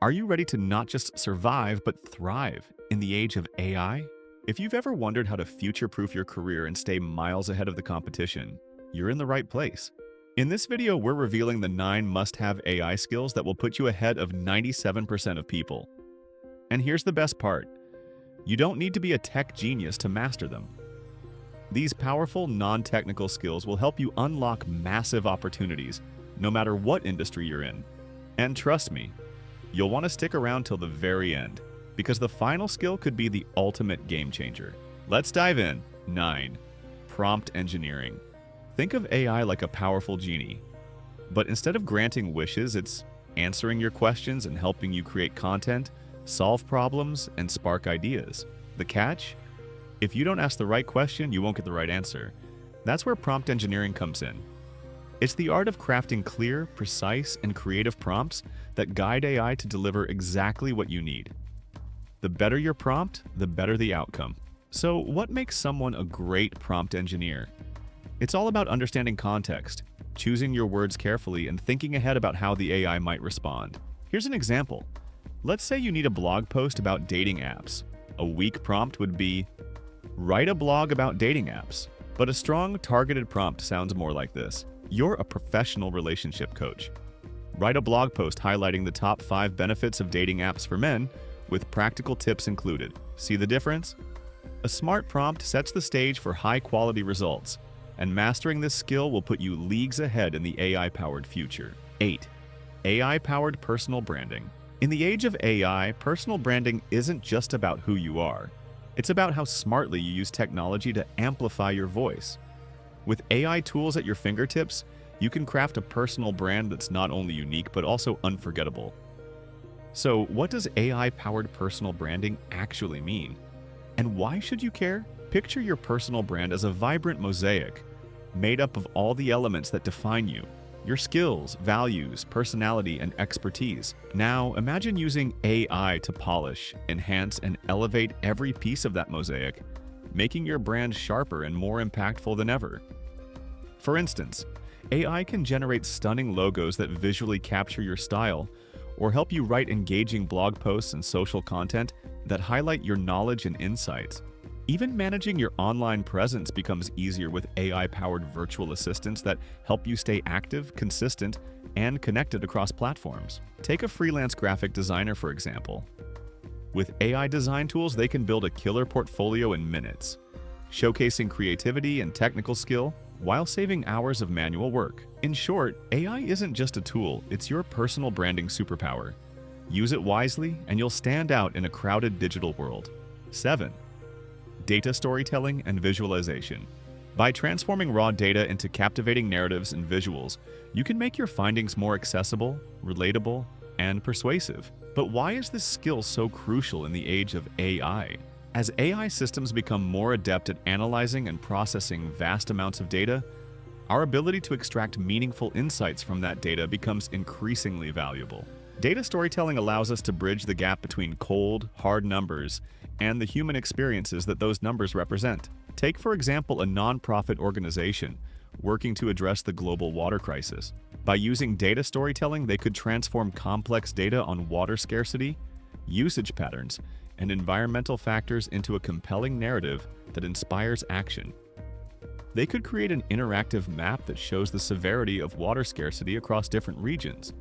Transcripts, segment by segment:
Are you ready to not just survive, but thrive in the age of AI? If you've ever wondered how to future-proof your career and stay miles ahead of the competition, you're in the right place. In this video, we're revealing the 9 must-have AI skills that will put you ahead of 97% of people. And here's the best part. You don't need to be a tech genius to master them. These powerful, non-technical skills will help you unlock massive opportunities, no matter what industry you're in. And trust me, you'll want to stick around till the very end, because the final skill could be the ultimate game changer. Let's dive in. 9. Prompt engineering. Think of AI like a powerful genie. But instead of granting wishes, it's answering your questions and helping you create content, solve problems, and spark ideas. The catch? If you don't ask the right question, you won't get the right answer. That's where prompt engineering comes in. It's the art of crafting clear, precise, and creative prompts that guide AI to deliver exactly what you need. The better your prompt, the better the outcome. So, what makes someone a great prompt engineer? It's all about understanding context, choosing your words carefully, and thinking ahead about how the AI might respond. Here's an example. Let's say you need a blog post about dating apps. A weak prompt would be, write a blog about dating apps. But a strong, targeted prompt sounds more like this. You're a professional relationship coach. Write a blog post highlighting the top 5 benefits of dating apps for men, with practical tips included. See the difference? A smart prompt sets the stage for high-quality results, and mastering this skill will put you leagues ahead in the AI-powered future. 8. AI-powered personal branding. In the age of AI, personal branding isn't just about who you are. It's about how smartly you use technology to amplify your voice. With AI tools at your fingertips, you can craft a personal brand that's not only unique, but also unforgettable. So, what does AI-powered personal branding actually mean? And why should you care? Picture your personal brand as a vibrant mosaic, made up of all the elements that define you. Your skills, values, personality, and expertise. Now, imagine using AI to polish, enhance, and elevate every piece of that mosaic, making your brand sharper and more impactful than ever. For instance, AI can generate stunning logos that visually capture your style, or help you write engaging blog posts and social content that highlight your knowledge and insights. Even managing your online presence becomes easier with AI-powered virtual assistants that help you stay active, consistent, and connected across platforms. Take a freelance graphic designer, for example. With AI design tools, they can build a killer portfolio in minutes, showcasing creativity and technical skill while saving hours of manual work. In short, AI isn't just a tool, it's your personal branding superpower. Use it wisely, and you'll stand out in a crowded digital world. 7. Data storytelling and visualization. By transforming raw data into captivating narratives and visuals, you can make your findings more accessible, relatable, and persuasive. But why is this skill so crucial in the age of AI? As AI systems become more adept at analyzing and processing vast amounts of data, our ability to extract meaningful insights from that data becomes increasingly valuable. Data storytelling allows us to bridge the gap between cold, hard numbers and the human experiences that those numbers represent. Take, for example, a nonprofit organization working to address the global water crisis. By using data storytelling, they could transform complex data on water scarcity, usage patterns, and environmental factors into a compelling narrative that inspires action. They could create an interactive map that shows the severity of water scarcity across different regions,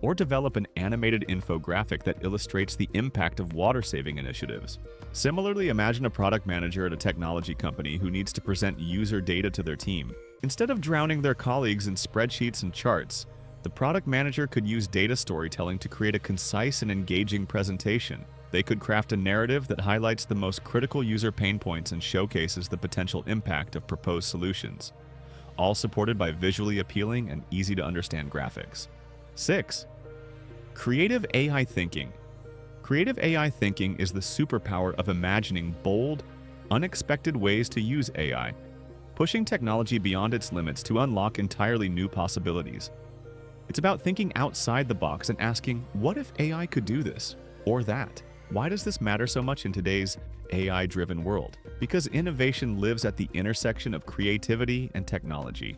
or develop an animated infographic that illustrates the impact of water-saving initiatives. Similarly, imagine a product manager at a technology company who needs to present user data to their team. Instead of drowning their colleagues in spreadsheets and charts, the product manager could use data storytelling to create a concise and engaging presentation. They could craft a narrative that highlights the most critical user pain points and showcases the potential impact of proposed solutions, all supported by visually appealing and easy-to-understand graphics. 6. Creative AI thinking. Creative AI thinking is the superpower of imagining bold, unexpected ways to use AI, pushing technology beyond its limits to unlock entirely new possibilities. It's about thinking outside the box and asking, what if AI could do this or that? Why does this matter so much in today's AI-driven world? Because innovation lives at the intersection of creativity and technology.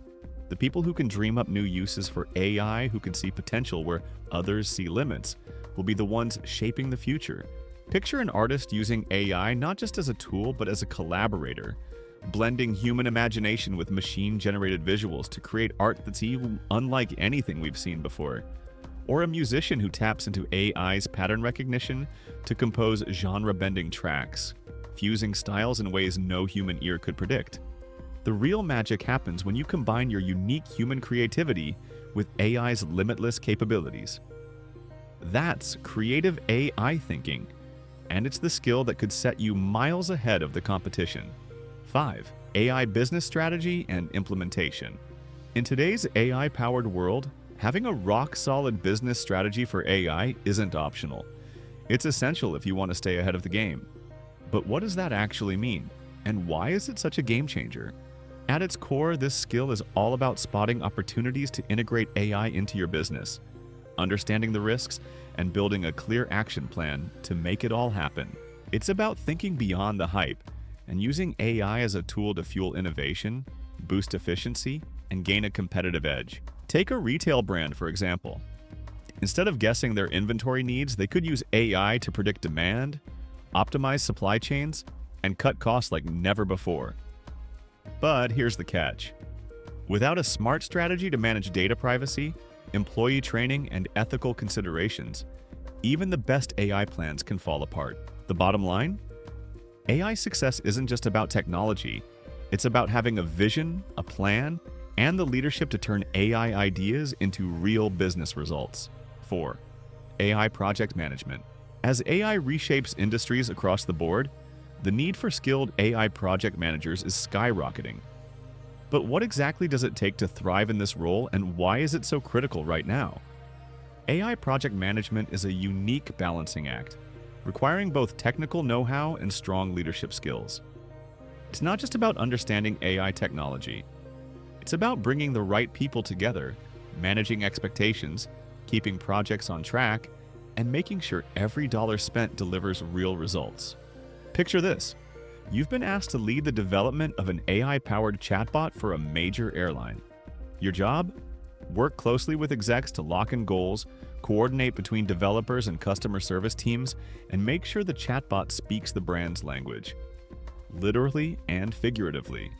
The people who can dream up new uses for AI, who can see potential where others see limits, will be the ones shaping the future. Picture an artist using AI not just as a tool, but as a collaborator, blending human imagination with machine-generated visuals to create art that's even unlike anything we've seen before. Or a musician who taps into AI's pattern recognition to compose genre-bending tracks, fusing styles in ways no human ear could predict. The real magic happens when you combine your unique human creativity with AI's limitless capabilities. That's creative AI thinking, and it's the skill that could set you miles ahead of the competition. 5. AI business strategy and implementation. In today's AI-powered world, having a rock-solid business strategy for AI isn't optional. It's essential if you want to stay ahead of the game. But what does that actually mean? And why is it such a game changer? At its core, this skill is all about spotting opportunities to integrate AI into your business, understanding the risks, and building a clear action plan to make it all happen. It's about thinking beyond the hype and using AI as a tool to fuel innovation, boost efficiency, and gain a competitive edge. Take a retail brand, for example. Instead of guessing their inventory needs, they could use AI to predict demand, optimize supply chains, and cut costs like never before. But here's the catch. Without a smart strategy to manage data privacy, employee training, and ethical considerations, even the best AI plans can fall apart. The bottom line? AI success isn't just about technology. It's about having a vision, a plan, and the leadership to turn AI ideas into real business results. 4. AI project management. As AI reshapes industries across the board, the need for skilled AI project managers is skyrocketing. But what exactly does it take to thrive in this role, and why is it so critical right now? AI project management is a unique balancing act, requiring both technical know-how and strong leadership skills. It's not just about understanding AI technology. It's about bringing the right people together, managing expectations, keeping projects on track, and making sure every dollar spent delivers real results. Picture this. You've been asked to lead the development of an AI-powered chatbot for a major airline. Your job? Work closely with execs to lock in goals, coordinate between developers and customer service teams, and make sure the chatbot speaks the brand's language, literally and figuratively.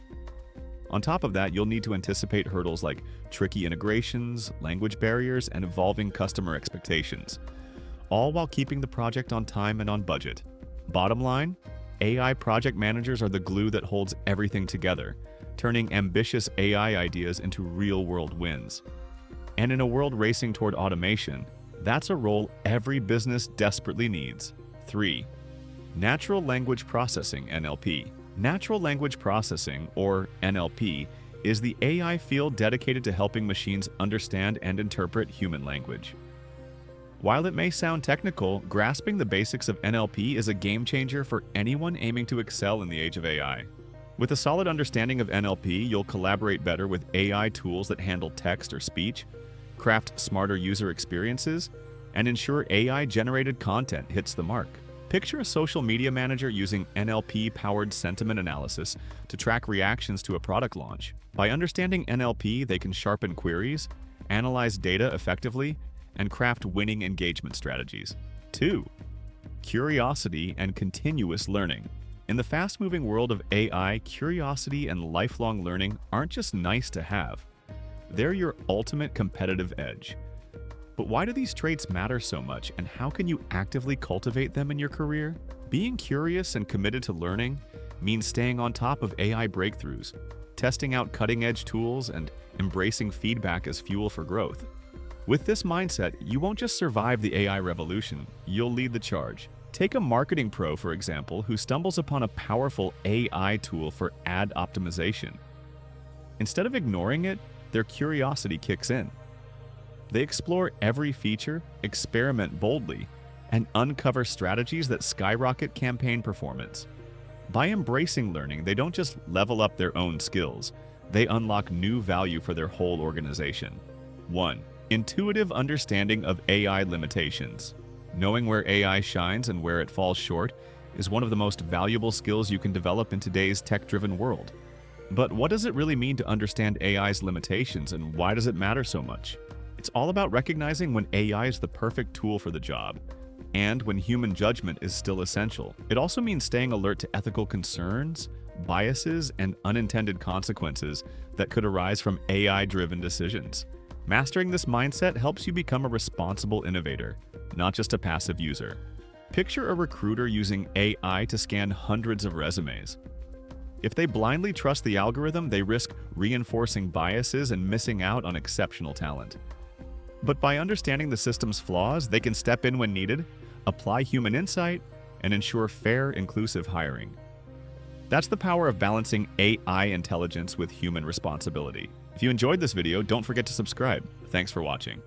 On top of that, you'll need to anticipate hurdles like tricky integrations, language barriers, and evolving customer expectations, all while keeping the project on time and on budget. Bottom line, AI project managers are the glue that holds everything together, turning ambitious AI ideas into real-world wins. And in a world racing toward automation, that's a role every business desperately needs. 3. Natural Language Processing, NLP. Natural Language Processing, or NLP, is the AI field dedicated to helping machines understand and interpret human language. While it may sound technical, grasping the basics of NLP is a game changer for anyone aiming to excel in the age of AI. With a solid understanding of NLP, you'll collaborate better with AI tools that handle text or speech, craft smarter user experiences, and ensure AI-generated content hits the mark. Picture a social media manager using NLP-powered sentiment analysis to track reactions to a product launch. By understanding NLP, they can sharpen queries, analyze data effectively, and craft winning engagement strategies. 2. Curiosity and continuous learning. In the fast-moving world of AI, curiosity and lifelong learning aren't just nice to have. They're your ultimate competitive edge. But why do these traits matter so much, and how can you actively cultivate them in your career? Being curious and committed to learning means staying on top of AI breakthroughs, testing out cutting-edge tools, and embracing feedback as fuel for growth. With this mindset, you won't just survive the AI revolution, you'll lead the charge. Take a marketing pro, for example, who stumbles upon a powerful AI tool for ad optimization. Instead of ignoring it, their curiosity kicks in. They explore every feature, experiment boldly, and uncover strategies that skyrocket campaign performance. By embracing learning, they don't just level up their own skills, they unlock new value for their whole organization. 1. Intuitive understanding of AI limitations. Knowing where AI shines and where it falls short is one of the most valuable skills you can develop in today's tech-driven world. But what does it really mean to understand AI's limitations, and why does it matter so much? It's all about recognizing when AI is the perfect tool for the job and when human judgment is still essential. It also means staying alert to ethical concerns, biases, and unintended consequences that could arise from AI-driven decisions. Mastering this mindset helps you become a responsible innovator, not just a passive user. Picture a recruiter using AI to scan hundreds of resumes. If they blindly trust the algorithm, they risk reinforcing biases and missing out on exceptional talent. But by understanding the system's flaws, they can step in when needed, apply human insight, and ensure fair, inclusive hiring. That's the power of balancing AI intelligence with human responsibility. If you enjoyed this video, don't forget to subscribe. Thanks for watching.